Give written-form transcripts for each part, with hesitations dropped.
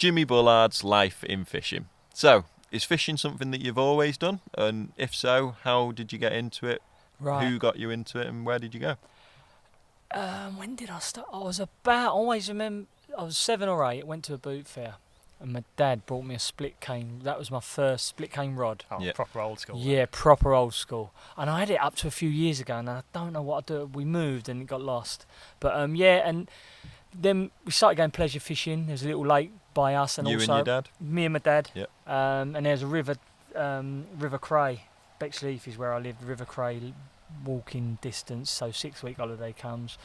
Jimmy Bullard's life in fishing. So, is fishing something that you've always done? And if so, how did you get into it? Right. Who got you into it, and where did you go? When did I start? I always remember, I was 7 or 8, went to a boot fair, and my dad brought me a split cane. That was my first split cane rod. Oh, Yeah. proper old school. Yeah, proper old school. And I had it up to a few years ago, and I don't know what I do. We moved and it got lost. But yeah, and then we started going pleasure fishing. There's a little lake by us, and You also and your dad? me and my dad. Yep. And there's a river, River Cray. Bexleaf is where I lived. River Cray, walking distance. So 6-week holiday comes,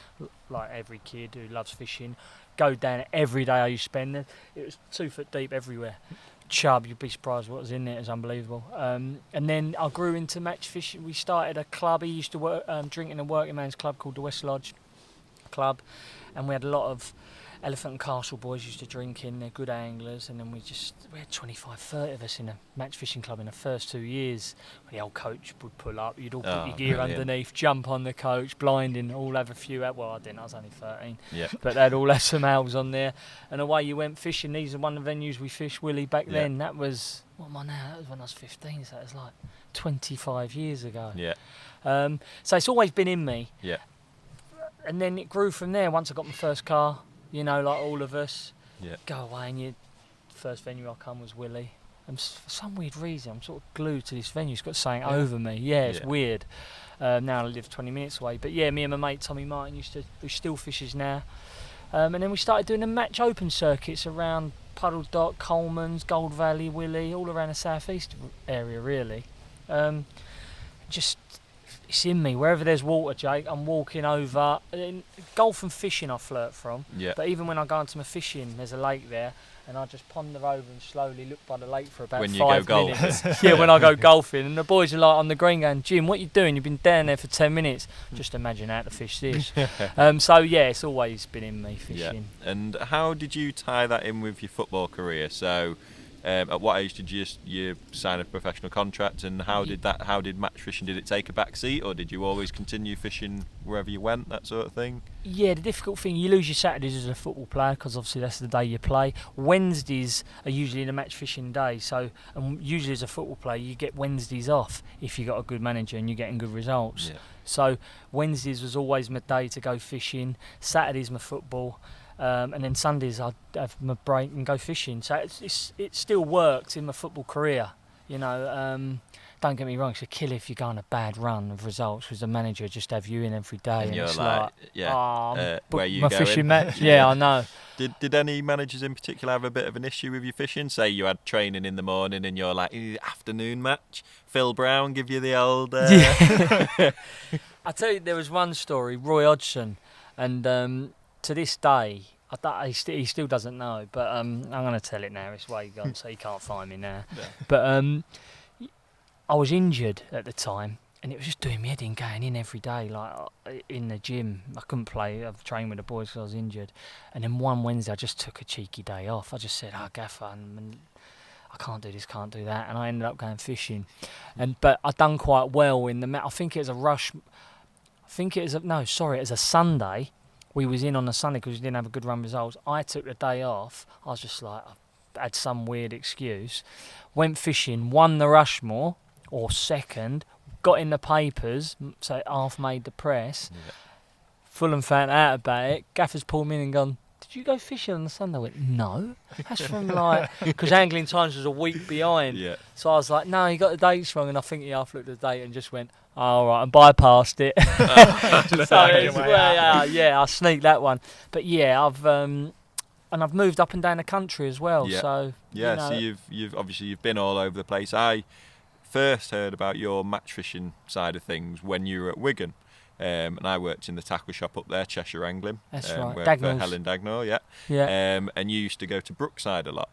like every kid who loves fishing. Go down every day. I used to spend it. It was 2 foot deep everywhere. Chub, you'd be surprised what was in there. It was unbelievable. And then I grew into match fishing. We started a club. He used to work, drink in a working man's club called the West Lodge Club, and we had a lot of Elephant and Castle boys used to drink in. They're good anglers, and then we had 25, 30 of us in a match fishing club in the first 2 years. The old coach would pull up, you'd all put your gear brilliant. underneath, jump on the coach, blinding, all have a few out. Well, I didn't, I was only 13. Yeah. But they'd all have some owls on there, and away you went fishing. These are one of the venues we fished, Willie, back then. That was, what am I now? That was when I was 15, so that was like 25 years ago. Yeah. So it's always been in me. Yeah. And then it grew from there. Once I got my first car, you know, like all of us, Yeah. go away, and first venue I come was Willie. And for some weird reason, I'm sort of glued to this venue. It's got something over me. Yeah, it's weird. Now I live 20 minutes away. But yeah, me and my mate Tommy Martin who still fishes now. And then we started doing the match open circuits around Puddle Dock, Coleman's, Gold Valley, Willie, all around the southeast area, really. Just, it's in me. Wherever there's water, Jake, I'm walking over. In golf and fishing I flirt from. Yeah. But even when I go into my fishing, there's a lake there, and I just ponder over and slowly look by the lake for about When you 5 go minutes. golfing. Yeah, when I go golfing. And the boys are like on the green going, Jim, what you doing? You've been down there for 10 minutes. Just imagine how to fish this. So, yeah, it's always been in me, fishing. Yeah. And how did you tie that in with your football career? So, at what age did you sign a professional contract, and how did match fishing, did it take a back seat, or did you always continue fishing wherever you went, that sort of thing? Yeah, the difficult thing, you lose your Saturdays as a football player because obviously that's the day you play. Wednesdays are usually the match fishing day, so and usually as a football player you get Wednesdays off if you got a good manager and you're getting good results. Yeah. So Wednesdays was always my day to go fishing, Saturdays my football. And then Sundays I'd have my break and go fishing. So it still worked in my football career, you know. Don't get me wrong, it's a kill if you go on a bad run of results because the manager would just have you in every day. And you're it's like, where you my going? fishing match. Yeah, I know. Did any managers in particular have a bit of an issue with your fishing? Say you had training in the morning and you're like, afternoon match, Phil Brown give you the old... Yeah. I tell you, there was one story, Roy Hodgson, and to this day, he still doesn't know, but I'm going to tell it now. It's way gone, so he can't find me now. Yeah. But I was injured at the time, and it was just doing me head in, going in every day, like in the gym. I couldn't play. I've trained with the boys because I was injured. And then one Wednesday, I just took a cheeky day off. I just said, Gaffer, I can't do this, can't do that. And I ended up going fishing. But I done quite well in the... I think it was a rush... it was a Sunday. We was in on a Sunday because we didn't have a good run results. I took the day off. I was just like, I had some weird excuse. Went fishing, won the Rushmore, or second, got in the papers, so it half made the press. Yeah. Fulham found out about it. Gaffers pulled me in and gone, did you go fishing on the Sunday? I went, no. That's from because Angling Times was a week behind. Yeah. So I was like, no, you got the dates wrong. And I think he half looked at the date and just went, all right, and bypassed it. I sneaked that one. But yeah, I've moved up and down the country as well. Yeah. So yeah, so you've been all over the place. I first heard about your match fishing side of things when you were at Wigan. And I worked in the tackle shop up there, Cheshire Angling. That's right. For Helen Dagnall, yeah. Yeah. And you used to go to Brookside a lot.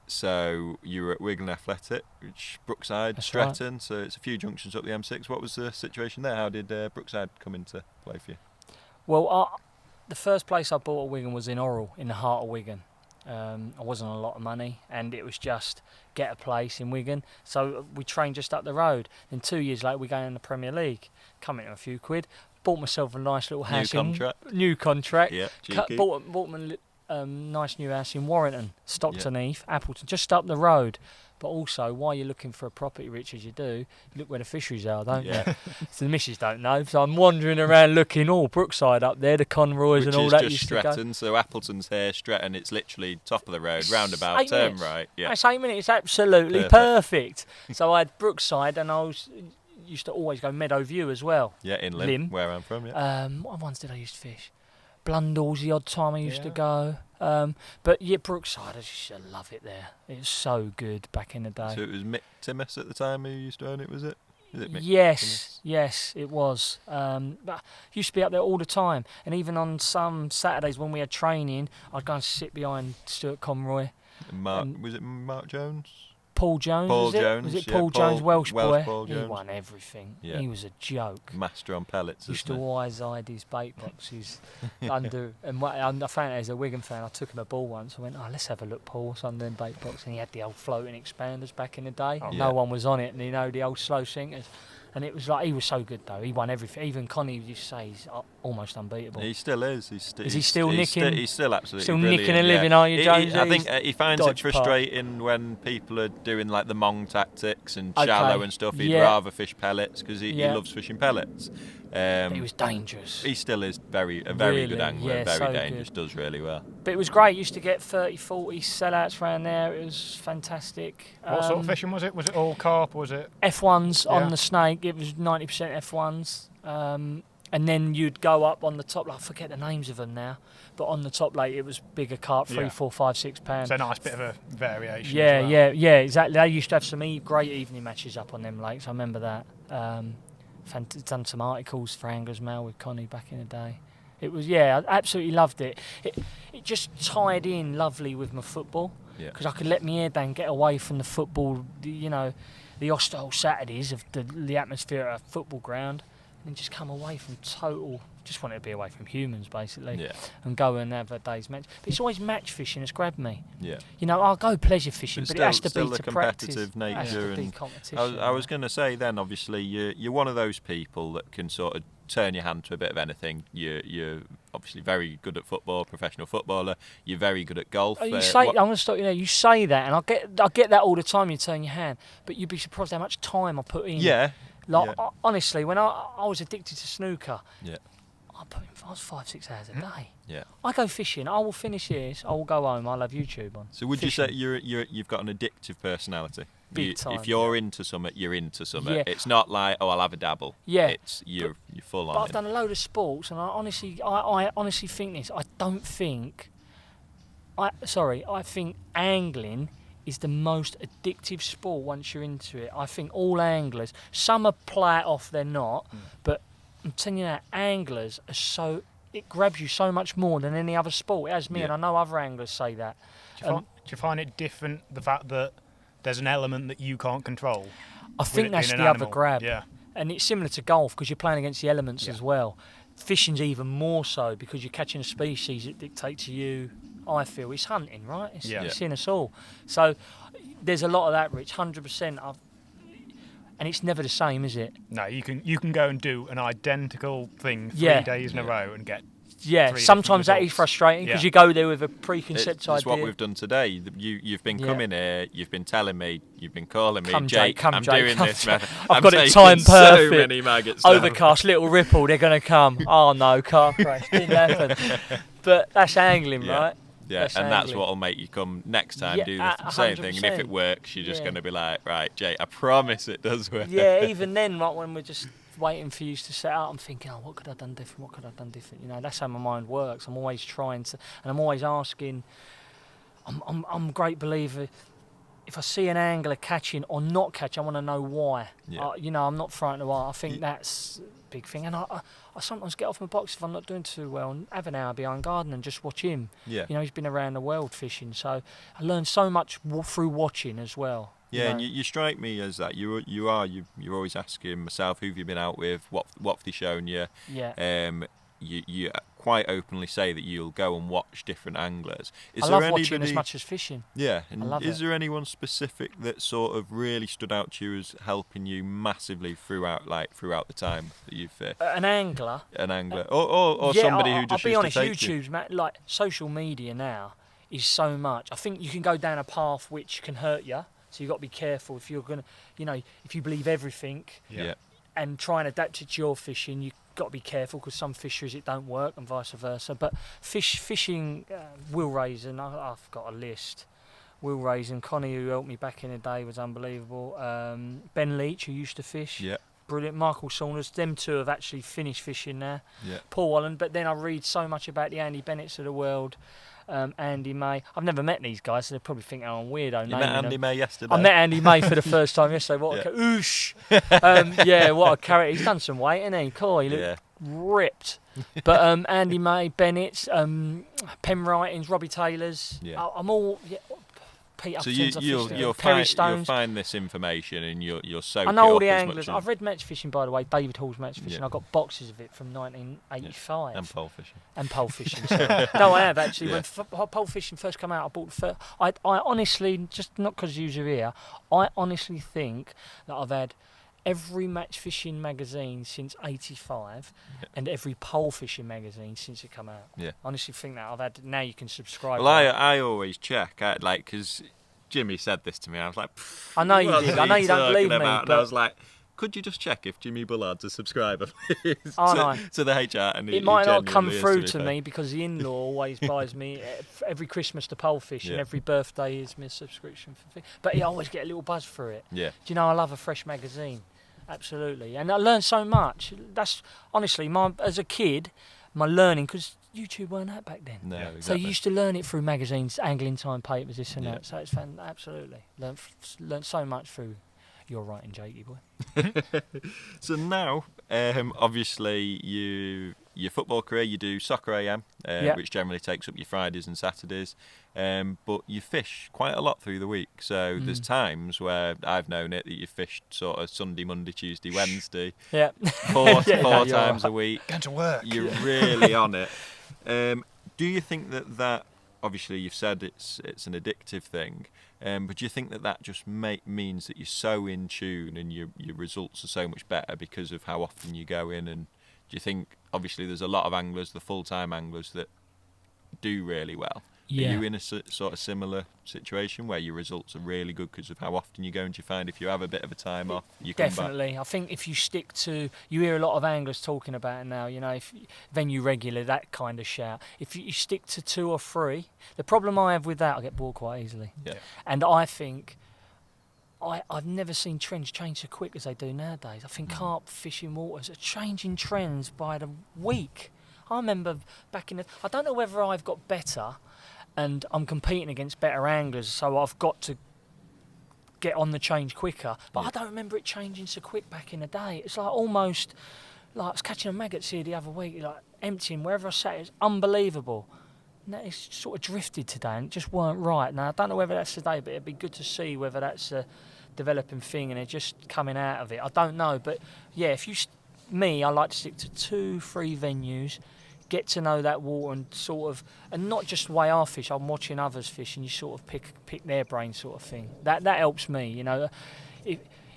So you were at Wigan Athletic, which Brookside, That's Stretton, right. So it's a few junctions up the M6. What was the situation there? How did Brookside come into play for you? Well, the first place I bought at Wigan was in Orrell, in the heart of Wigan. I wasn't on a lot of money, and it was just get a place in Wigan. So we trained just up the road. Then 2 years later, we go in the Premier League. Come into a few quid. Bought myself a nice little house. New contract. New contract. Yeah, Bought nice new house in Warrington, Stockton Heath, Appleton, just up the road. But also, while you're looking for a property, Rich, as you do, look where the fisheries are, don't you? So the missus don't know. So I'm wandering around looking, Brookside up there, the Conroys and all that. Which is just Stretton, so Appleton's here, Stretton, it's literally top of the road, roundabout, turn right. Yeah. That's 8 minutes, absolutely perfect. So I had Brookside, and I used to always go Meadow View as well. Yeah, in Lim, where I'm from, What ones did I used to fish? Blundell's the odd time I used to go. But yeah, Brookside, I used to love it there. It was so good back in the day. So it was Mick Timmis at the time who used to own it, was it? Is it Mick Yes, it was. But I used to be up there all the time. And even on some Saturdays when we had training, I'd go and sit behind Stuart Conroy. And was it Mark Jones? Paul Jones, was it Paul Jones, Welsh boy? Paul Jones. He won everything. Yeah. He was a joke. Master on pellets, Used to wise-eyed his bait boxes under. And I found out as a Wigan fan, I took him a ball once. I went, let's have a look, Paul, what's under them bait box. And he had the old floating expanders back in the day. No one was on it, and the old slow sinkers. And it was like, he was so good though. He won everything. Even Connie used to say he's almost unbeatable. He still is. Is he still nicking? He's still absolutely still brilliant. Nicking a living, are you, Jones? I think he finds it frustrating when people are doing like the Mong tactics and shallow and stuff. He'd rather fish pellets because he loves fishing pellets. He was dangerous. He still is a very good angler, very dangerous, good. Does really well. But it was great. Used to get 30, 40 sellouts around there. It was fantastic. What sort of fishing was it? Was it all carp? Was it F1s on the snake? It was 90% F1s. And then you'd go up on the top. I forget the names of them now, but on the top lake it was bigger carp, 3, 4, 5, 6 pounds. So a nice bit of a variation. Yeah, exactly. They used to have some great evening matches up on them lakes. I remember that. Done some articles for Anglers Mail with Connie back in the day. It was, I absolutely loved it. It just tied in lovely with my football because I could let my hair down, get away from the football, the hostile Saturdays of the atmosphere at a football ground, and just come away from total. Just wanted to be away from humans basically, and go and have a day's match. But it's always match fishing that's grabbed me. Yeah. I'll go pleasure fishing, but it has to be to competitive practice. nature. And I was going to say then, obviously, you're one of those people that can sort of turn your hand to a bit of anything. You're obviously very good at football, professional footballer. You're very good at golf. I'm going to stop you there. You say that, and I get that all the time. You turn your hand, but you'd be surprised how much time I put in. Yeah. Honestly, when I was addicted to snooker. Yeah. I was 5-6 hours a day. Yeah. I go fishing. I will finish this. I will go home. I'll have YouTube on. So would you say you've got an addictive personality? Big time. If you're into something, you're into something. Yeah. It's not like I'll have a dabble. Yeah. It's you're full on. But I've done a load of sports, and I honestly think this. I think angling is the most addictive sport once you're into it. I think all anglers, some are play it off, they're not, but I'm telling you that anglers are it grabs you so much more than any other sport. It has me, and I know other anglers say that. Do you find it different, the fact that there's an element that you can't control? I think that's the other grab. Yeah. And it's similar to golf because you're playing against the elements as well. Fishing's even more so because you're catching a species that dictates to you. I feel it's hunting, right? It's in us all. So there's a lot of that, Rich. 100%. And it's never the same, is it? No, you can go and do an identical thing 3 days in a row and get. Yeah, sometimes that is frustrating because you go there with a preconceived idea. It's what we've done today. You've been coming here, you've been telling me, you've been calling me, Jake, I'm doing this, man. I've got it timed perfect. So many maggots. Overcast, little ripple, they're going to come. Oh no, car crash, didn't happen. But that's angling, right? Yeah, that's what will make you come next time, do the same thing. And if it works, you're just going to be like, right, Jake, I promise it does work. Yeah, even then, right, when we're just waiting for you to set out, I'm thinking, what could I have done different? That's how my mind works. I'm always trying to, and I'm always asking. I'm a great believer. If I see an angler catching or not catching, I want to know why. Yeah. I'm not frightened of I think that's a big thing. And I sometimes get off my box if I'm not doing too well and have an hour behind garden and just watch him. Yeah. He's been around the world fishing, so I learned so much through watching as well. Yeah, and you strike me as that. You're always asking myself, who have you been out with? What have they shown you? Yeah. you quite openly say that you'll go and watch different anglers. I love watching as much as fishing. Yeah, and I love is it. there anyone specific that sort of really stood out to you as helping you massively throughout the time that you've fished? An angler. Or Yeah, somebody who just I'll be used honest, to take you. YouTube's like social media now is so much. I think you can go down a path which can hurt you, so you've got to be careful if you're gonna, if you believe everything Yeah. and try and adapt it to your fishing, you've got to be careful because some fisheries it don't work and vice versa. But fishing, Will Raisin, I've got a list. Will Raisin, Connie who helped me back in the day was unbelievable. Ben Leach who used to fish. Yeah. Brilliant. Michael Saunders, them two have actually finished fishing now. Yeah. Paul Holland, but then I read so much about the Andy Bennetts of the world, Andy May. I've never met these guys, so they probably think I'm a weirdo. You met Andy May yesterday. I met Andy May for the first time yesterday. What a oosh! What a character. He's done some weight, hasn't he? Cool, he looked ripped. But Andy May, Bennett's, Pen Writings, Robbie Taylor's. Yeah. I'm all. Pete So Upton's, you'll find this information and you'll soak I know it all up the as anglers. much I've read match fishing, by the way, David Hall's match fishing. Yeah. I've got boxes of it from 1985. and pole fishing. And pole fishing. So. No, I have actually. Yeah. When pole fishing first came out, I bought the first. I honestly, just not because you're here, I honestly think that I've had every match fishing magazine since '85 and every pole fishing magazine since it came out. Yeah. I honestly think that I've had. Now you can subscribe. Well, I always check, because Jimmy said this to me. I was like, I know you did. I know you don't believe me. And but I was like, could you just check if Jimmy Bullard's a subscriber, please? Oh, no. To the HR. And it might not come genuinely through is, to be me because the in-law always buys me every Christmas to pole fish and every birthday is my subscription for fish. But I always get a little buzz for it. Yeah. Do you know I love a fresh magazine? Absolutely. And I learned so much. That's honestly, as a kid, my learning, because YouTube weren't that back then. No, exactly. So you used to learn it through magazines, Angling Time papers, this and Yeah. that. So it's fun, absolutely. Learned so much through your writing, Jakey boy. So now, obviously, your football career, you do Soccer AM, which generally takes up your Fridays and Saturdays, but you fish quite a lot through the week. So there's times where I've known it that you fished sort of Sunday, Monday, Tuesday, Wednesday, Yeah. four you're times right. a week. Going to work. You're really on it. Do you think that obviously you've said it's an addictive thing, but do you think that just means that you're so in tune and your results are so much better because of how often you go in? And do you think, obviously there's a lot of anglers, the full-time anglers, that do really well? Yeah. Are you in a sort of similar situation where your results are really good because of how often you go, and do you find if you have a bit of a time off, you come back? Definitely. I think if you stick to, you hear a lot of anglers talking about it now, if venue regular, that kind of shout. If you stick to 2 or 3, the problem I have with that, I get bored quite easily. Yeah. And I think I've never seen trends change so quick as they do nowadays. I think carp fishing waters are changing trends by the week. I remember back in the, I don't know whether I've got better and I'm competing against better anglers, so I've got to get on the change quicker. But I don't remember it changing so quick back in the day. It's like almost like I was catching a maggots here the other week, like emptying wherever I sat. It's unbelievable. And that is sort of drifted today, and it just weren't right. Now I don't know whether that's today, but it'd be good to see whether that's a developing thing and they're just coming out of it. I don't know, but yeah, I like to stick to 2-3 venues. Get to know that water and sort of, and not just the way I fish. I'm watching others fish, and you sort of pick their brain, sort of thing. That helps me,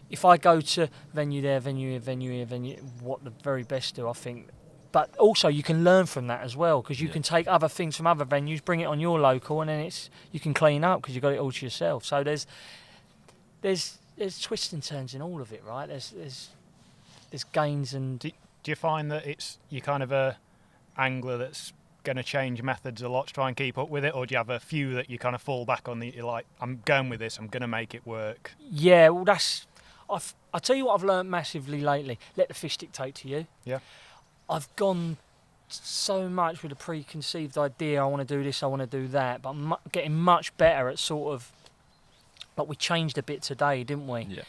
If I go to venue there, venue here, venue here, venue, what the very best do, I think. But also you can learn from that as well, because you can take other things from other venues, bring it on your local, and then you can clean up because you've got it all to yourself. So there's twists and turns in all of it, right? There's gains and. Do you find that you're kind of a angler that's going to change methods a lot to try and keep up with it, or do you have a few that you kind of fall back on that you're like, I'm going with this, I'm going to make it work? Yeah, well I'll tell you what I've learnt massively lately. Let the fish dictate to you. Yeah. I've gone so much with a preconceived idea, I want to do this, I want to do that, but I'm getting much better at sort of, like we changed a bit today, didn't we? Yeah.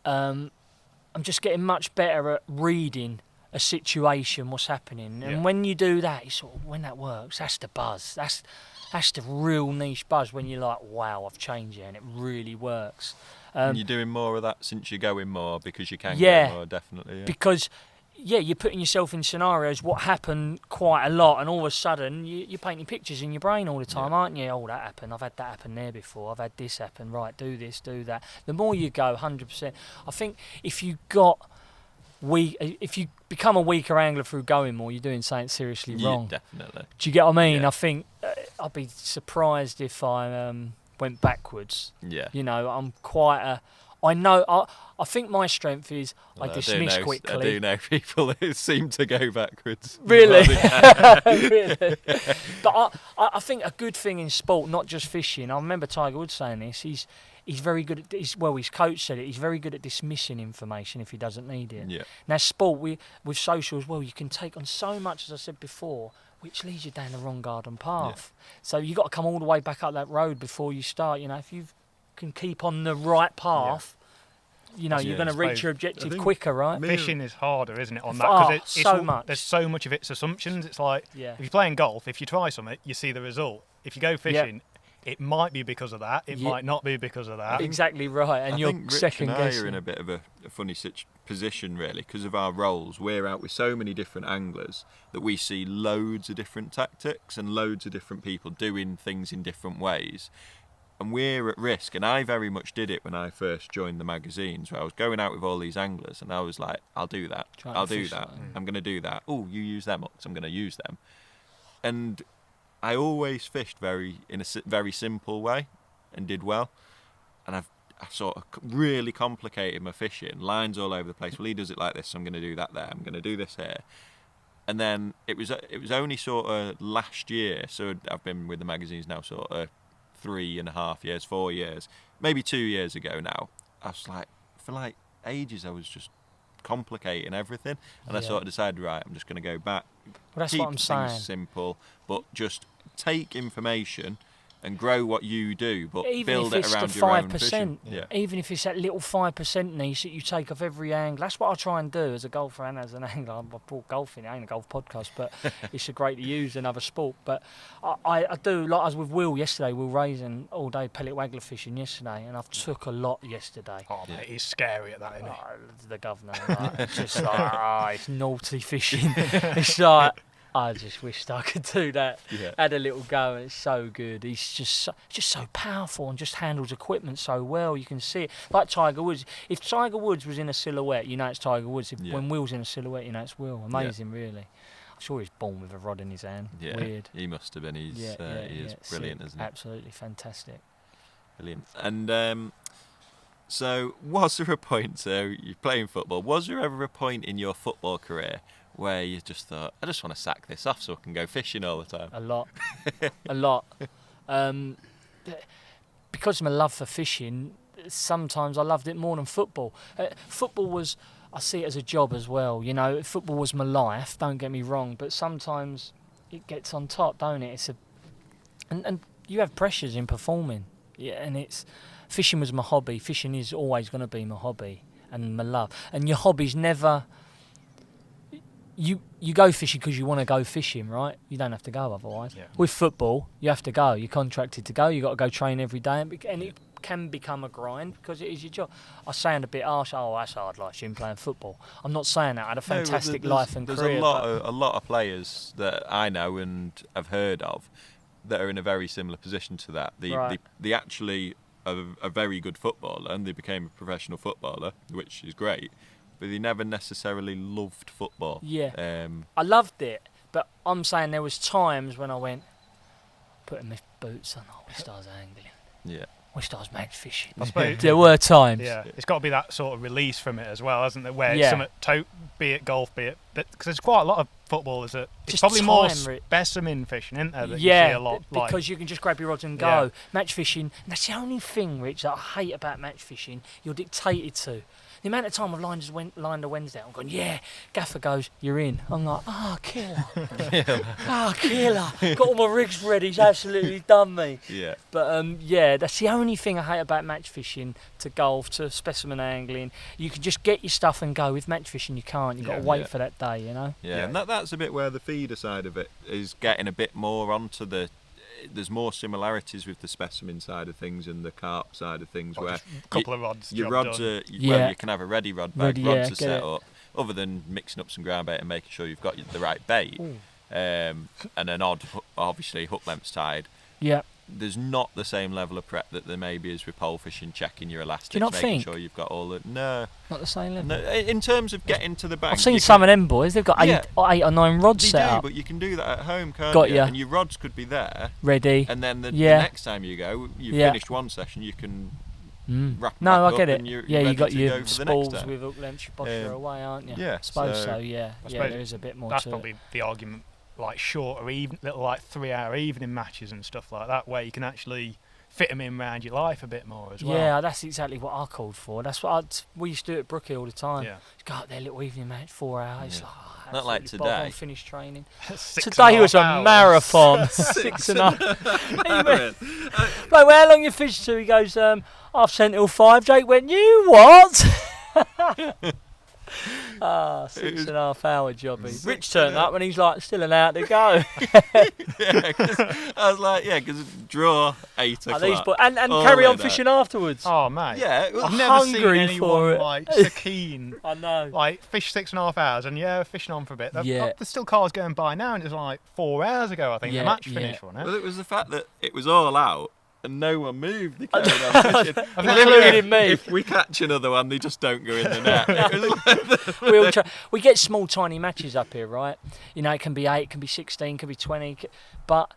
I'm just getting much better at reading a situation, what's happening, and when you do that, when that works, that's the buzz. That's the real niche buzz, when you're like, wow, I've changed it and it really works. And you're doing more of that since you're going more, because you can Yeah, go more, definitely. Yeah. because yeah, you're putting yourself in scenarios what happened quite a lot, and all of a sudden you're painting pictures in your brain all the time, aren't you? Oh, that happened. I've had that happen there before. I've had this happen. Right, do this, do that. The more you go, 100%. I think if you become a weaker angler through going more, you're doing something seriously wrong. Definitely. Do you get what I mean? Yeah. I think I'd be surprised if I went backwards. Yeah. You know, I'm quite a. I think my strength is I dismiss quickly. I do know people who seem to go backwards. Really? Really? But I think a good thing in sport, not just fishing, I remember Tiger Woods saying this, he's very good at, his coach said it, he's very good at dismissing information if he doesn't need it. Yeah. Now sport, with social as well, you can take on so much, as I said before, which leads you down the wrong garden path. Yeah. So you've got to come all the way back up that road before you start. You know, if you can keep on the right path, you know, you're going to reach your objective quicker, right? Fishing is harder, isn't it, on that? Because so much. There's so much of it's assumptions. It's like, if you're playing golf, if you try something, you see the result. If you go fishing, it might be because of that. It might not be because of that. Exactly right. And you're second guessing. I think Rich and I are in a bit of a funny position, really, because of our roles. We're out with so many different anglers that we see loads of different tactics and loads of different people doing things in different ways. And we're at risk, and I very much did it when I first joined the magazines, where I was going out with all these anglers, and I was like, I'll do that, I'll do that, I'm going to do that. Oh, you use them, I'm going to use them. And I always fished in a very simple way and did well. And I sort of really complicated my fishing, lines all over the place. Well, he does it like this, so I'm going to do that there, I'm going to do this here. And then it was only sort of last year, so I've been with the magazines now sort of 3.5 years, 4 years, maybe 2 years ago now. I was like, for like ages I was just complicating everything, and I sort of decided, right, I'm just going to go back. Well, that's keep what I'm saying. Things simple, but just take information and grow what you do, but build it around your own fishing. Even if it's that little 5% niche that you take off every angle. That's what I try and do as a golfer and as an angler. I brought golfing, it ain't a golf podcast, but it's a great to use another sport. But I do, like I was with Will yesterday, Will Raisin, all day pellet waggler fishing yesterday, and I've took a lot yesterday. Oh, mate, he's scary at that, isn't he? The governor, just like, it's naughty fishing. It's like, I just wished I could do that. Had a little go, and it's so good. He's just so powerful and just handles equipment so well. You can see it. Like Tiger Woods. If Tiger Woods was in a silhouette, you know it's Tiger Woods. When Will's in a silhouette, you know it's Will. Amazing, really. I'm sure he's born with a rod in his hand. Yeah, weird. He must have been. He is brilliant, isn't he? Absolutely fantastic. Brilliant. And so, was there a point, so you're playing football, was there ever a point in your football career where you just thought, I just want to sack this off so I can go fishing all the time? A lot. A lot. Because of my love for fishing, sometimes I loved it more than football. Football was, I see it as a job as well. You know, football was my life, don't get me wrong, but sometimes it gets on top, don't it? And you have pressures in performing. Yeah, and fishing was my hobby. Fishing is always going to be my hobby and my love. And your hobby's never... You go fishing because you want to go fishing, right? You don't have to go otherwise. Yeah. With football, you have to go. You're contracted to go. You've got to go train every day. And it can become a grind because it is your job. I sound a bit harsh. Oh, that's hard, like him playing football. I'm not saying that. I had a fantastic life and career. There's a lot of players that I know and have heard of that are in a very similar position to that. They actually are a very good footballer and they became a professional footballer, which is great. But he never necessarily loved football. Yeah, I loved it, but I'm saying there was times when I went, putting my boots on, we started angling. Yeah. We started match fishing. I suppose there were times. Yeah, it's got to be that sort of release from it as well, hasn't it? Where it's something, be it golf, be it... Because there's quite a lot of footballers that... It's probably more specimen fishing, isn't there, that you see a lot. Because you can just grab your rods and go. Match fishing, and that's the only thing, Rich, that I hate about match fishing, you're dictated to. The amount of time I've lined a Wednesday, I'm going, Gaffer goes, you're in. I'm like, killer. Killer. Got all my rigs ready, he's absolutely done me. Yeah. But, that's the only thing I hate about match fishing, to golf, to specimen angling. You can just get your stuff and go. With match fishing, you can't. You've got to wait for that day, you know? Yeah, and that's a bit where the feeder side of it is getting a bit more onto the... There's more similarities with the specimen side of things and the carp side of things, where a couple of rods. Your rods are well, you can have a ready rod bag. Rods are set up, other than mixing up some ground bait and making sure you've got the right bait, and an odd, obviously hook length's tied. Yeah. There's not the same level of prep that there maybe is with pole fishing, checking your elastics, not making think? sure you've got all the... No. Not the same level. No, in terms of getting to the bank... I've seen some of them boys, they've got Yeah. 8 or 9 rods They set do, up. but you can do that at home, can't Got you? ya. And your rods could be there, Ready. and then the Yeah. next time you go, you've Yeah. finished one session, you can wrap No, back I up get it. and you're Yeah, ready you got to your go for the next spools time. with hook lengths, your posture away, aren't you? Yeah, I suppose so- so, yeah. I Yeah, suppose there is a bit more That's to probably it. the argument, like shorter, little like 3-hour evening matches and stuff like that, where you can actually fit them in around your life a bit more as well. Yeah, that's exactly what I called for. That's what we used to do at Brookie all the time. Yeah. Go out there, little evening match, 4 hours. Yeah. Like, oh, Not like absolutely bob on, today. finished training. 6.5 Today was a hours. marathon. 6.5. Like, well, how long you fish to? He goes, 10:30 till 5. Jake went, you what? 6.5 hour jobby. Rich turned up and he's like, still an hour to go. Yeah, 'cause I was like, because draw 8 Are o'clock. these and all carry on like that. fishing afterwards. Oh mate, Yeah, it was I've never seen hungry anyone for it. like so keen. I know. Like fish 6.5 hours and fishing on for a bit. Yeah. There's still cars going by now, and it was like 4 hours ago. I think Yeah, the match yeah. finished, wasn't it? Well, it was the fact that it was all out and no one moved. They carried on fishing. Including me. If we catch another one, they just don't go in the net. It was like We all we get small, tiny matches up here, right? You know, it can be 8, it can be 16, it can be 20, but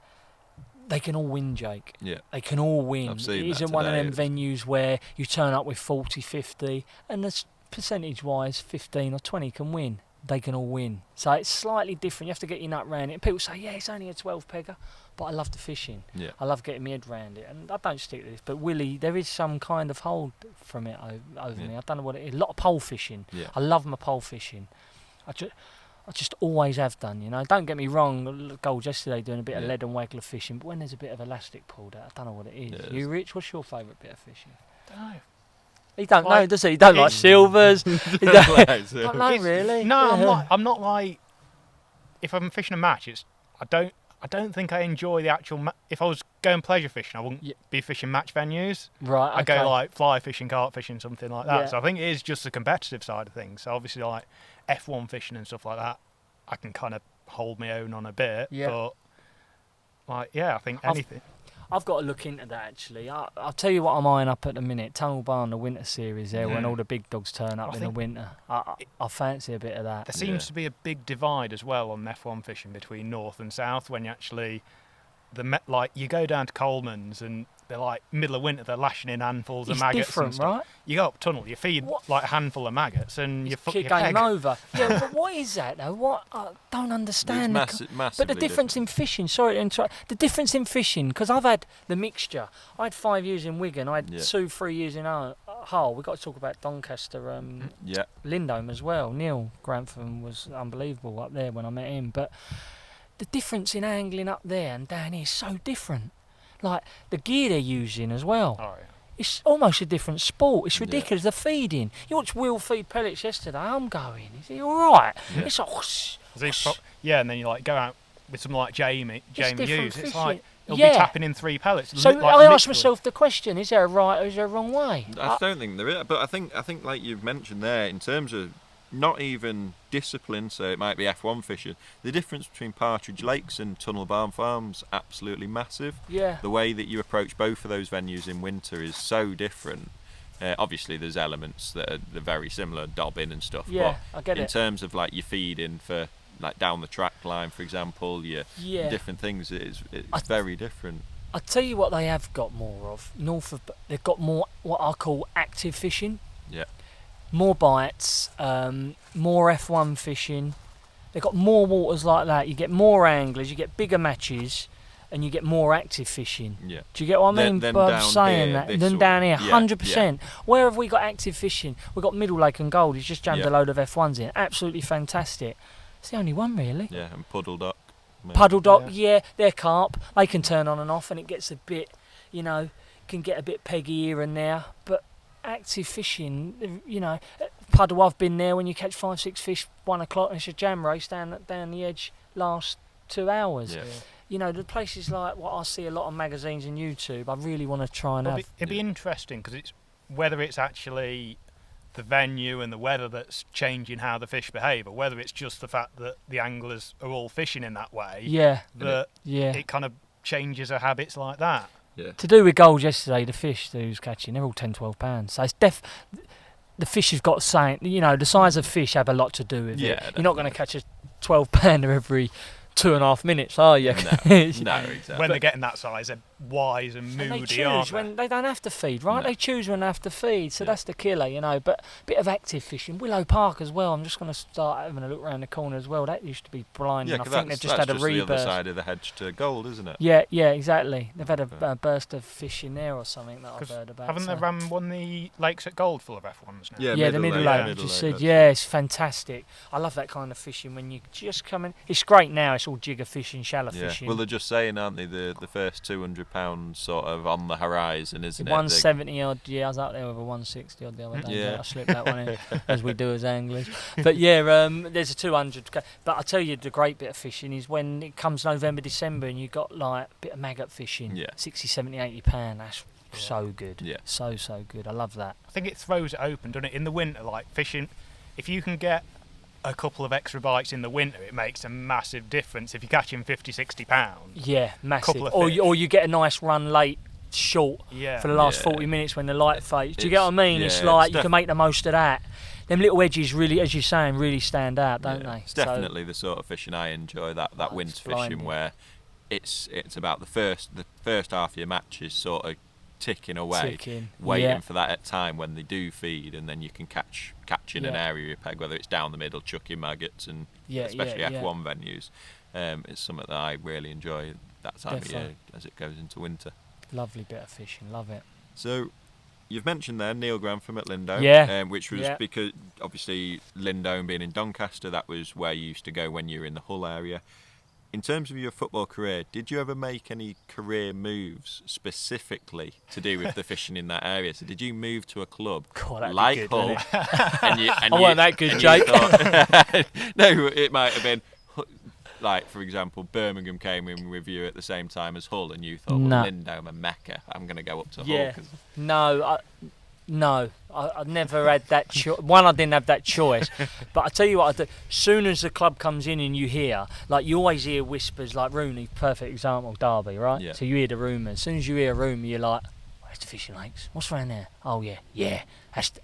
they can all win, Jake. Yeah. They can all win. I've seen It that isn't one of today. them venues where you turn up with 40, 50, and there's percentage-wise 15 or 20 can win. They can all win. So it's slightly different. You have to get your nut round it. People say, yeah, it's only a 12-pegger, but I love the fishing. Yeah. I love getting my head round it, and I don't stick to this. But Willie, there is some kind of hold from it over Yeah. me. I don't know what it is. A lot of pole fishing. Yeah. I love my pole fishing. I just always have done, you know. Don't get me wrong. Gold yesterday doing a bit of Yeah. lead and waggler fishing, but when there's a bit of elastic pulled out, I don't know what it is. Yeah, You, Rich, what's your favourite bit of fishing? Dunno. He don't know, Like, does he? He don't like it's- silvers. He don't, don't know It's- really. No, Yeah. I'm not like. If I'm fishing a match, I don't think I enjoy the actual. If I was going pleasure fishing, I wouldn't Yeah. be fishing match venues. Right. I Okay. go like fly fishing, carp fishing, something like that. Yeah. So I think it is just the competitive side of things. So obviously, like F1 fishing and stuff like that, I can kind of hold my own on a bit. Yeah. But like, yeah, I think I've- anything. I've got to look into that actually. I'll tell you what I'm eyeing up at the minute. Tunnel Barn, the winter series there, when Mm. all the big dogs turn up I in the think winter. I fancy a bit of that. There seems Yeah. to be a big divide as well on F1 fishing between north and south. When you actually, like you go down to Coleman's and they're like middle of winter, they're lashing in handfuls of It's maggots and different, stuff. right? You go up tunnel, you feed What? like a handful of maggots, and you fuck your Kick game peg. over. Yeah, but what is that though? What I don't understand. It's massively But the difference in fishing, sorry to interrupt, the difference in fishing, because I've had the mixture. I had 5 years in Wigan, I had Yeah. 2-3 years in Hull. We've got to talk about Doncaster, Yeah. Lindholme as well. Neil Grantham was unbelievable up there when I met him. But the difference in angling up there and down here is so different. Like the gear they're using as well. Oh, yeah. It's almost a different sport. It's Yeah. ridiculous. The feeding. You watched Will feed pellets yesterday. I'm going. Is he all right? Yeah. It's like, whoosh, Is he whoosh. yeah, and then you like go out with someone like Jamie different Hughes. It's fishing. like he'll Yeah. be tapping in 3 pellets. So like, I asked literally. myself the question: is there a right or is there a wrong way? I don't think there is, but I think like you've mentioned there, in terms of not even discipline, so it might be F1 fishing, the difference between Partridge Lakes and Tunnel Barn Farms absolutely massive. Yeah. The way that you approach both of those venues in winter is so different. Obviously, there's elements that are very similar, dobbing and stuff. Yeah, but I get in it. terms of like your feeding for like down the track line, for example, your Yeah. different things, it's I- very different. I tell you what, they have got more of north of. They've got more what I call active fishing. Yeah. More bites, more F1 fishing. They've got more waters like that. You get more anglers, you get bigger matches, and you get more active fishing. Yeah. Do you get what I mean Then by down saying here, that? this Then sort down of- here, yeah, 100%. Where have we got active fishing? We've got Middle Lake and Gold. He's just jammed Yeah. a load of F1s in. Absolutely fantastic. It's the only one, really. Yeah, and Puddle Duck. maybe. Puddle Dock, Yeah. yeah, they're carp. They can turn on and off, and it gets a bit, can get a bit peggy here and there. But active fishing, Puddle, I've been there when you catch 5-6 fish, 1 o'clock, and it's a jam race down the edge last 2 hours. Yeah. The places like what I see a lot on magazines and YouTube, I really want to try and have. It'd be interesting because it's whether it's actually the venue and the weather that's changing how the fish behave, or whether it's just the fact that the anglers are all fishing in that way. Yeah. That Yeah. it kind of changes their habits like that. Yeah. To do with goals yesterday, the fish that he was catching, they're all 10, 12 pounds. So it's the fish has got saying, the size of fish have a lot to do with it. You're not going to catch a 12 pounder every 2.5 minutes, are you? No, exactly. When they're getting that size, they're wise and moody, and they choose aren't when they don't have to feed, right? No. They choose when they have to feed, so that's the killer, But a bit of active fishing, Willow Park as well. I'm just going to start having a look around the corner as well. That used to be blinding. Yeah, I 'cause think they've just that's had a the other rebirth. side of the hedge to gold, isn't it? Yeah, exactly. They've had a burst of fish in there or something that I've heard about. Haven't so. the Ram won the Lakes at Gold full of F1s now? Yeah, the middle lake, lake. middle Just lake, said, that's it's fantastic. I love that kind of fishing when you just come in. It's great now. It's all jigger fishing, shallow fishing. Well, they're just saying, aren't they, the first £200 sort of on the horizon, isn't it? 170 odd. Yeah, I was out there with a 160 odd the other day. Yeah. I slipped that one in, as we do as anglers. But there's a 200. But I tell you, the great bit of fishing is when it comes November, December, and you got like a bit of maggot fishing. Yeah. 60, 70, 80 pound. That's so good. Yeah. So good. I love that. I think it throws it open, doesn't it? In the winter, like fishing, if you can get a couple of extra bites in the winter, it makes a massive difference. If you're catching 50, 60 pounds, Yeah, massive. Couple of Or fish. you get a nice run late, short for the last 40 minutes when the light fades. Do you get what I mean? It's like you can make the most of that. Them little edges really, as you're saying, really stand out, don't they? It's definitely the sort of fishing I enjoy. That winter fishing blinding. where it's about the first half of your match is sort of ticking away, waiting for that time when they do feed, and then you can catch in an area you peg, whether it's down the middle, chucking maggots, and especially F1 venues. It's something that I really enjoy that time of year as it goes into winter. Lovely bit of fishing, love it. So, you've mentioned there Neil Grantham at Lindome, which was because obviously Lindome being in Doncaster, that was where you used to go when you were in the Hull area. In terms of your football career, did you ever make any career moves specifically to do with the fishing in that area? So did you move to a club like Hull? I wasn't that good, Jake. No, it might have been, like, for example, Birmingham came in with you at the same time as Hull, and you thought, well, Lindome and Mecca, I'm going to go up to Hull. No, I never had that choice. One, I didn't have that choice. But I tell you what I do. Soon as the club comes in and you hear, like you always hear whispers, like Rooney, perfect example, Derby, right? Yeah. So you hear the rumours. As soon as you hear a rumour, you're like, where's the fishing lakes? What's around there? Oh, yeah.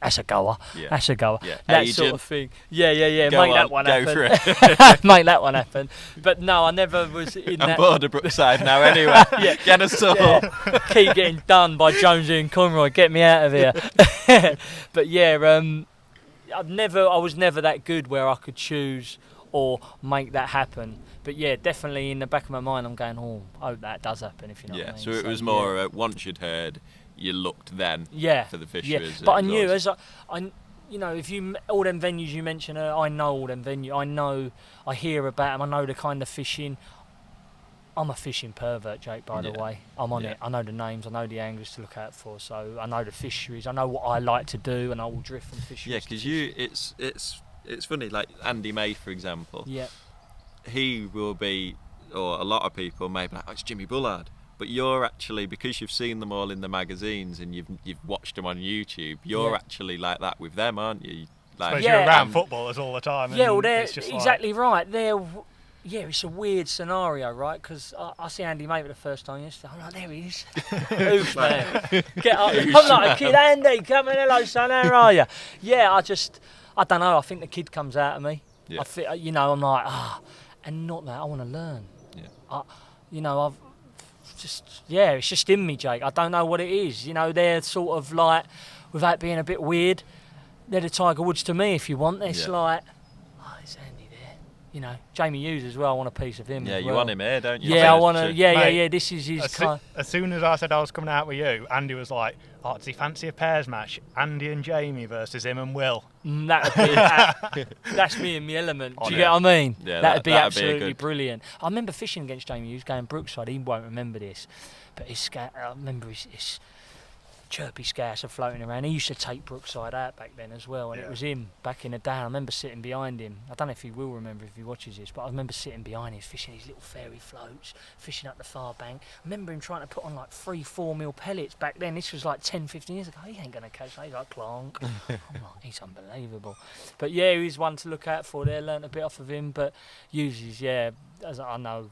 That's a goer. Yeah. That's a goer. Yeah. That Agent. sort of thing. Yeah. Go Make on, that one go happen. for it. Make that one happen. But no, I never was in I'm that. bored of Brookside now anyway. Get us all. Yeah. Keep getting done by Jonesy and Conroy. Get me out of here. But I was never that good where I could choose or make that happen. But yeah, definitely in the back of my mind, I'm going, I hope that does happen. If you know what I mean. So it was more once you'd heard, you looked then for the fish. But I knew as I if you all them venues you mentioned, I know all them venues. I hear about them. I know the kind of fishing. I'm a fishing pervert, Jake, by the way. I'm on it. I know the names, I know the anglers to look out for, so I know the fisheries, I know what I like to do, and I will drift from fisheries. Yeah, because it's funny, like Andy May, for example. Yeah. He will be, or a lot of people may be like, it's Jimmy Bullard. But you're actually, because you've seen them all in the magazines and you've watched them on YouTube, you're actually like that with them, aren't you? Like, you're around footballers all the time. Yeah, well, they're exactly right. It's a weird scenario, right? Because I see Andy May for the first time yesterday. I'm like, there he is. Oof, man. Get up. I'm like a kid, Andy, come in, hello, son, how are you? Yeah, I don't know. I think the kid comes out of me. Yeah. I feel, I'm like, and not that. I want to learn. Yeah. It's just in me, Jake. I don't know what it is. They're sort of like, without being a bit weird, they're the Tiger Woods to me, if you want. It's like, it's Andy there. Jamie Hughes as well. I want a piece of him. Yeah, as you well. want him here, don't you? Yeah, I want to. Mate, Yeah. This is his kind. As soon as I said I was coming out with you, Andy was like, does he fancy a pairs match? Andy and Jamie versus him and Will. That's me in my element. Do you get what I mean? Yeah, that'd be that'd absolutely be brilliant. I remember fishing against Jamie Hughes going Brookside. He won't remember this, but I remember his Chirpy Scouser floating around. He used to take Brookside out back then as well, and it was him back in the day. I remember sitting behind him. I don't know if he will remember if he watches this, but I remember sitting behind him fishing his little fairy floats, fishing up the far bank. I remember him trying to put on like 3-4 mil pellets back then. This was like 10-15 years ago. He ain't going to catch that. He's like clonk. I'm like, he's unbelievable. But yeah, he's one to look out for there. Learnt a bit off of him, but uses, as I know,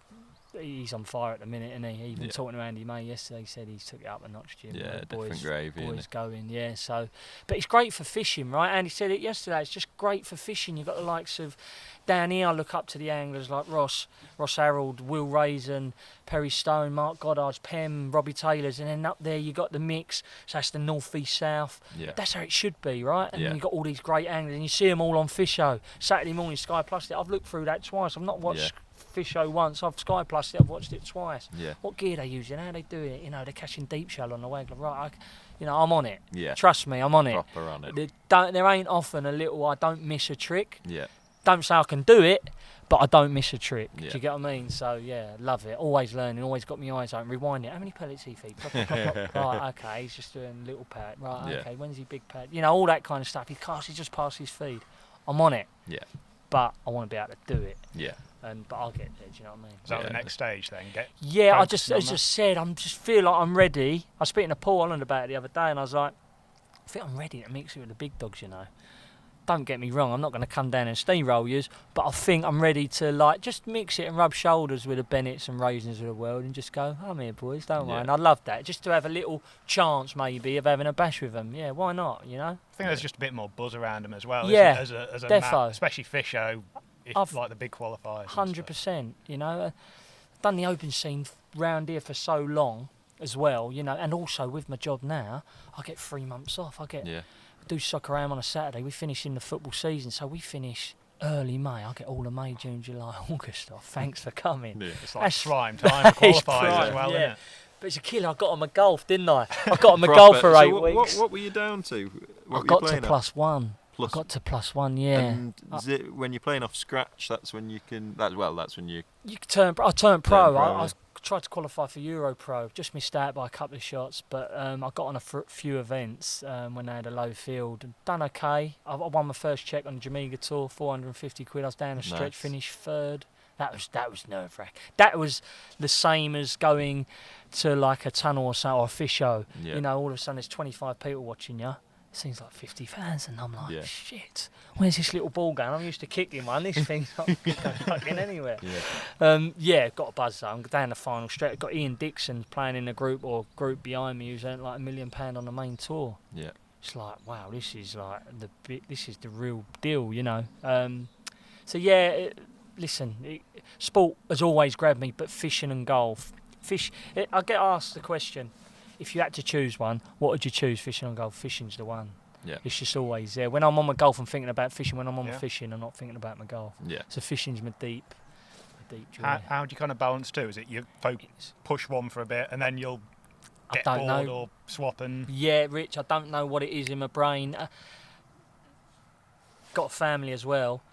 he's on fire at the minute, and he even talking to Andy May yesterday, he said he's took it up a notch, Jim. Yeah, different gravy. Boys going, so. But it's great for fishing, right? Andy said it yesterday. It's just great for fishing. You've got the likes of down here. I look up to the anglers like Ross Harold, Will Raisin, Perry Stone, Mark Goddard's, Pem, Robbie Taylor's, and then up there you got the mix. So that's the north, east, south. Yeah. That's how it should be, right? And then you got all these great anglers, and you see them all on Fisho Saturday morning, Sky Plus. I've looked through that twice. I've not watched Fisho once. I've Sky Plus it. I've watched it twice. Yeah. What gear they using? How they doing it? They're catching deep shell on the waggler. Right, I'm on it. Yeah. Trust me, I'm on it. Proper on it. There ain't often a little I don't miss a trick. Yeah. Don't say I can do it, but I don't miss a trick. Yeah. Do you get what I mean? So love it. Always learning. Always got my eyes open. Rewind it. How many pellets he feed? Plop, plop, plop. Right, okay. He's just doing little pad. Right, okay. When's he big pad? All that kind of stuff. He just past his feed. I'm on it. Yeah. But I want to be able to do it. Yeah. But I'll get there. Do you know what I mean? Is that the next stage then? I just said, I just feel like I'm ready. I was speaking to Paul Holland about it the other day, and I was like, I think I'm ready to mix it with the big dogs. Don't get me wrong, I'm not going to come down and steamroll yous, but I think I'm ready to just mix it and rub shoulders with the Bennetts and Raisins of the world and just go, I'm here, boys, don't worry. And I love that, just to have a little chance maybe of having a bash with them. Yeah, why not? I think there's just a bit more buzz around them as well. Yeah, as a defo. Especially Fisho, like the big qualifiers. 100%. I've done the open scene round here for so long as well. And also with my job now, I get 3 months off. I do Soccer Am on a Saturday. We finish in the football season, so we finish early May. I get all of May, June, July, August off. Thanks for coming. Yeah. It's like prime time for qualifiers as well, isn't it? But it's a killer. I got on my golf, didn't I? I got on my golf for 8 weeks. What were you down to? I got to +1. I got to +1, yeah. And is it when you're playing off scratch? That's when you can. That's when you. You can turn. I turned pro. I tried to qualify for Euro Pro. Just missed out by a couple of shots, but I got on a few events when they had a low field. Done okay. I won my first check on the Jamaica Tour, 450 quid. I was down a stretch, finished third. That was nerve-wracking. That was the same as going to like a tunnel or so or a fish show. Yeah. All of a sudden there's 25 people watching you. It seems like 50 fans, and I'm like, shit, where's this little ball going? I'm used to kicking one. This thing's not going fucking anywhere. Got a buzz though. I'm down the final straight. Got Ian Dixon playing in the group behind me who's earned like £1 million on the main tour. Yeah. It's like, wow, this is like this is the real deal, sport has always grabbed me, but fishing and golf. I get asked the question, if you had to choose one, what would you choose, fishing or golf? Fishing's the one. Yeah. It's just always there. When I'm on my golf, I'm thinking about fishing. When I'm on my fishing, I'm not thinking about my golf. Yeah. So fishing's my deep joy. How do you kind of balance two? Is it you push one for a bit and then you'll get bored or swap and... Yeah, Rich, I don't know what it is in my brain. Got a family as well.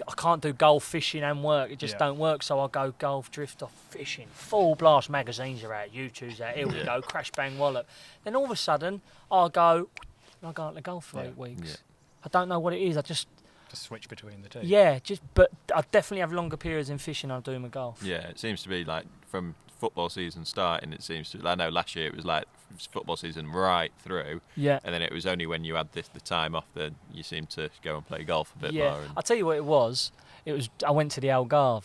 I can't do golf, fishing and work. It just don't work, so I'll go golf, drift off, fishing. Full blast, magazines are out, YouTube's out, here we go, crash, bang, wallop. Then all of a sudden, I'll go out to golf for 8 weeks. Yeah. I don't know what it is, I just switch between the two. Yeah, but I definitely have longer periods in fishing than I do in my golf. Yeah, it seems to be like from football season starting, I know last year it was like football season right through. Yeah. And then it was only when you had the time off that you seemed to go and play golf a bit more. Yeah, I'll tell you what it was. I went to the Algarve.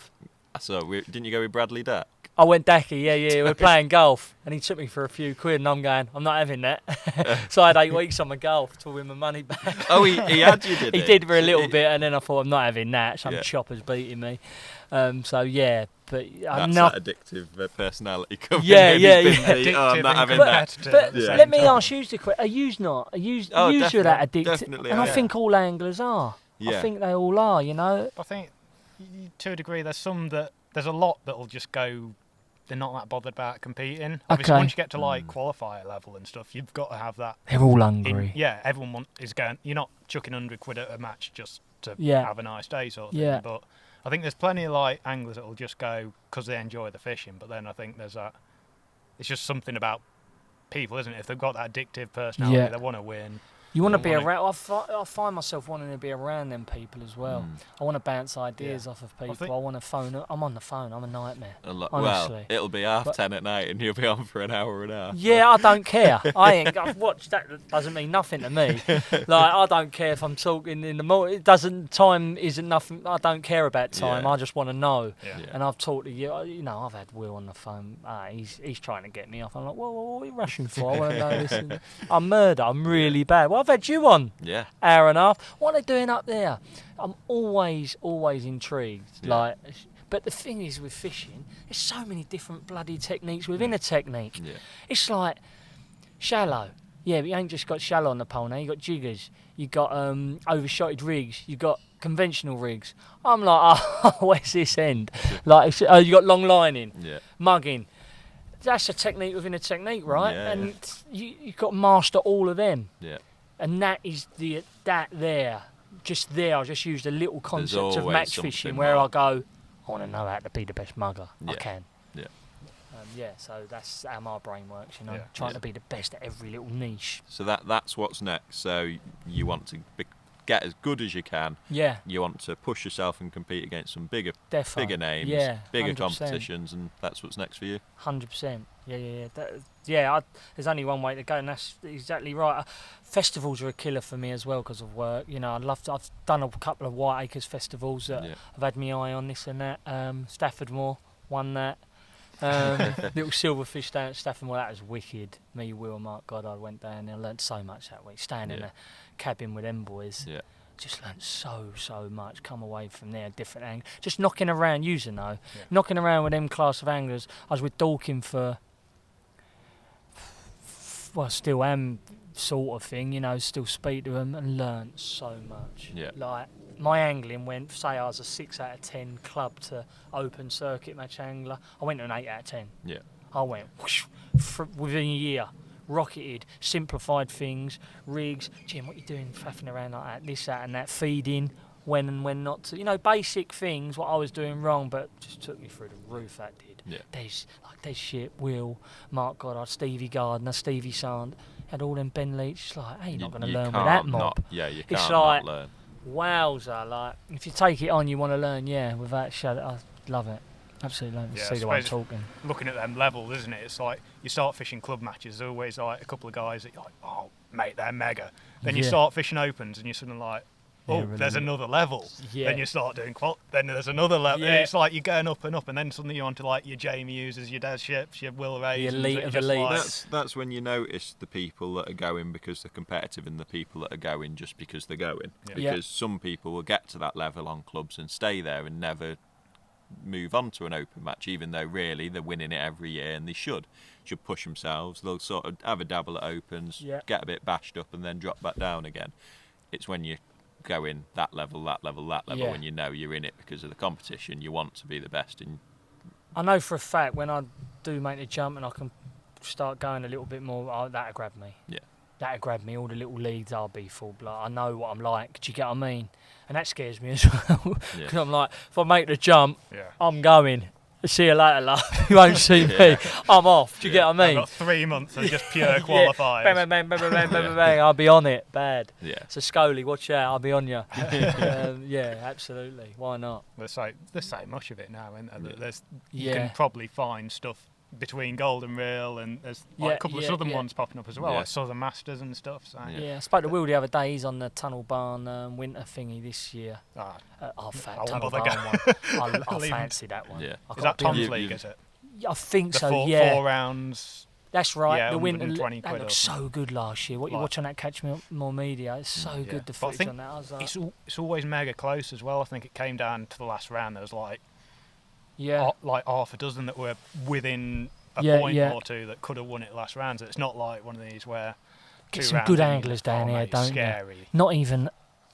So didn't you go with Bradley Dack? I went Dacky, we were playing golf, and he took me for a few quid, and I'm going, I'm not having that. So I had 8 weeks on my golf to win my money back. Oh, he had you, did he? He did for a little bit, and then I thought, I'm not having that. Some chopper's beating me. But that's that addictive personality coming in. I'm not having that. But let me ask you the question: are you not? Are you that addicted? Definitely, and I think all anglers are. Yeah. I think they all are. I think to a degree, there's a lot that'll just go. They're not that bothered about competing. Obviously, once you get to like qualifier level and stuff, you've got to have that. They're all hungry. Everyone is going. You're not chucking 100 quid at a match just to have a nice day, sort of thing. But I think there's plenty of like anglers that'll just go because they enjoy the fishing. But then I think there's that. It's just something about people, isn't it? If they've got that addictive personality, Yeah. they want to win. You want to You be wanna- around. I find myself wanting to be around them people as well. I want to bounce ideas off of people. think- I want to phone. I'm on the phone. I'm a nightmare. Well, honestly. it'll be 10:30 at night, and you'll be on for an hour and a half. Yeah, I don't care. I've watched that. Doesn't mean nothing to me. Like, I don't care if I'm talking in the morning. It doesn't. Time isn't nothing. I don't care about time. Yeah. I just want to know. Yeah. And I've talked to you. You know, I've had Will on the phone. He's trying to get me off. I'm like, well, what are you rushing for? I want to know this. And I'm murder. I'm really bad. Well, I've had you on. Yeah. Hour and a half. What are they doing up there? I'm always intrigued. Yeah. Like, but the thing is with fishing, there's so many different bloody techniques within a technique. Yeah. It's like shallow. Yeah, but you ain't just got shallow on the pole now. You got jiggers. You got overshotted rigs. You got conventional rigs. I'm like, where's this end? Like, you got long lining, Yeah. mugging. That's a technique within a technique, right? Yeah, and you've got to master all of them. Yeah. And that is that there. Just there, I just used a little concept of always match something fishing where more. I go, I want to know how to be the best mugger. I Yeah. can. Yeah. So that's how my brain works, you know, Yeah. trying Yeah. to be the best at every little niche. So that's what's next. So you want to get as good as you can. Yeah, You want to push yourself and compete against some bigger definitely. names, Yeah, bigger 100%. competitions, and that's what's next for you. 100%. There's only one way to go, and that's exactly right. Festivals are a killer for me as well because of work. You know, I've done a couple of White Acres festivals that Yeah. I've had my eye on, this and that. Stafford Moor won that. Little silverfish down at Stafford Moor, that was wicked. Me, Will, Mark Goddard went down there. I learnt so much that week. Staying in Yeah. a cabin with them boys. Yeah. Just learnt so much. Come away from there, different angle. Just knocking around, using though. Yeah. Knocking around with them class of anglers. I was with Dorking for, well, still am sort of thing, you know, still speak to them and learnt so much. Yeah. Like, my angling went, say I was a 6 out of 10 club to open circuit match angler. I went to an 8 out of 10. Yeah. I went whoosh, within a year, rocketed, simplified things, rigs. Jim, what you doing faffing around like that, this, that and that, feeding, when and when not to. You know, basic things, what I was doing wrong, but just took me through the roof, that did. Yeah. There's shit, Will, Mark Goddard, Stevie Gardner, Stevie Sand, had all them Ben Leach. It's like, hey, you're not going to learn with that mob. You It's can't like- not learn. Wowza, like, if you take it on, you want to learn, yeah, without shadow. I love it. Absolutely love it. Yeah, See the way I'm suppose- talking. Looking at them levels, isn't it? It's like you start fishing club matches. There's always like a couple of guys that you're like, oh, mate, they're mega. Then you Yeah. start fishing opens, and you're suddenly like, oh, Yeah, really. there's another level. Yeah. Then you start doing then there's another level. Yeah. It's like you're going up, and then suddenly you're onto like your Jamie Hughes, your Des Ships, your Will Rays. elite of elites. That's when you notice the people that are going because they're competitive and the people that are going just because they're going. Yeah. Yeah. Because some people will get to that level on clubs and stay there and never move on to an open match, even though really they're winning it every year and they should push themselves. They'll sort of have a dabble at opens, Yeah. get a bit bashed up and then drop back down again. It's when you go in that level Yeah. when you know you're in it because of the competition, you want to be the best. And I know for a fact when I do make the jump and I can start going a little bit more, that'll grab me. Yeah. That'll grab me. All the little leads, I'll be full blood. I know what I'm like. Do you get what I mean? And that scares me as well. Because Yeah. I'm like, if I make the jump, Yeah. I'm going. See you later, love. You won't see me. I'm off. Do you get what I I've mean? got 3 months of just pure Yeah. qualifiers. Bang, bang, bang, bang, bang, bang, bang, bang. I'll be on it. Bad. yeah, So Scully, watch out. I'll be on you. Yeah, absolutely. Why not? There's so much of it now, isn't there? Yeah. There's, you Yeah. can probably find stuff between Golden Reel and there's like Yeah, a couple of yeah, southern yeah. ones popping up as well, Yeah. like Southern Masters and stuff. So Yeah. Yeah, I spoke to Will the other day. He's on the Tunnel Barn winter thingy this year. ah, I'll I won't Tunnel bother Barn one. I Leave him. fancy that one. Yeah. I is can't that be on- Tom's You- League? you- Is it I think the so. four, Yeah, 4 rounds? that's right. Yeah, the winter 120 that quid looked or so good last year. What you Like- watch on that Catch Me More Media? It's so Yeah. good. The But I footage think on that. I was like, It's always mega close as well. I think it came down to the last round. There was like yeah, like half a dozen that were within a Yeah, point yeah. or two that could have won it last round. So it's not like one of these where Get 2 some rounds good in, you're anglers just, down oh, here, mate, don't you? scary. not even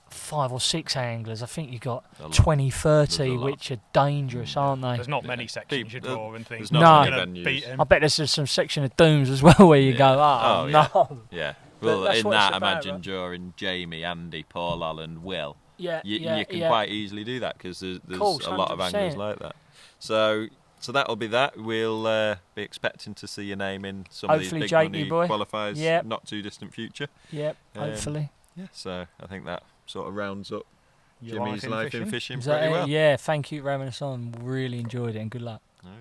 5 or 6 anglers. I think you got A lot. 20, There's 30, a lot. which are dangerous, aren't they? There's not Yeah. many sections Peop- you draw and think there's not "I'm many gonna venues. beat him." I bet there's some section of Dooms as well where you Yeah. go, Oh, yeah. no. Yeah. But Well, that's in what it's that, about, imagine right? during Jamie, Andy, Paul, Allen, Will. Yeah, You yeah, can yeah. quite easily do that because there's Course, a lot of 100%. anglers like that. So So that'll be that. We'll be expecting to see your name in some Hopefully, of these big Jake, money you boy. qualifiers. Yep. Not too distant future. Yep, hopefully. Yeah. So I think that sort of rounds up Your Jimmy's life in fishing Is that pretty it? well. Yeah, thank you for having us on. Really enjoyed it, and good luck. Nice.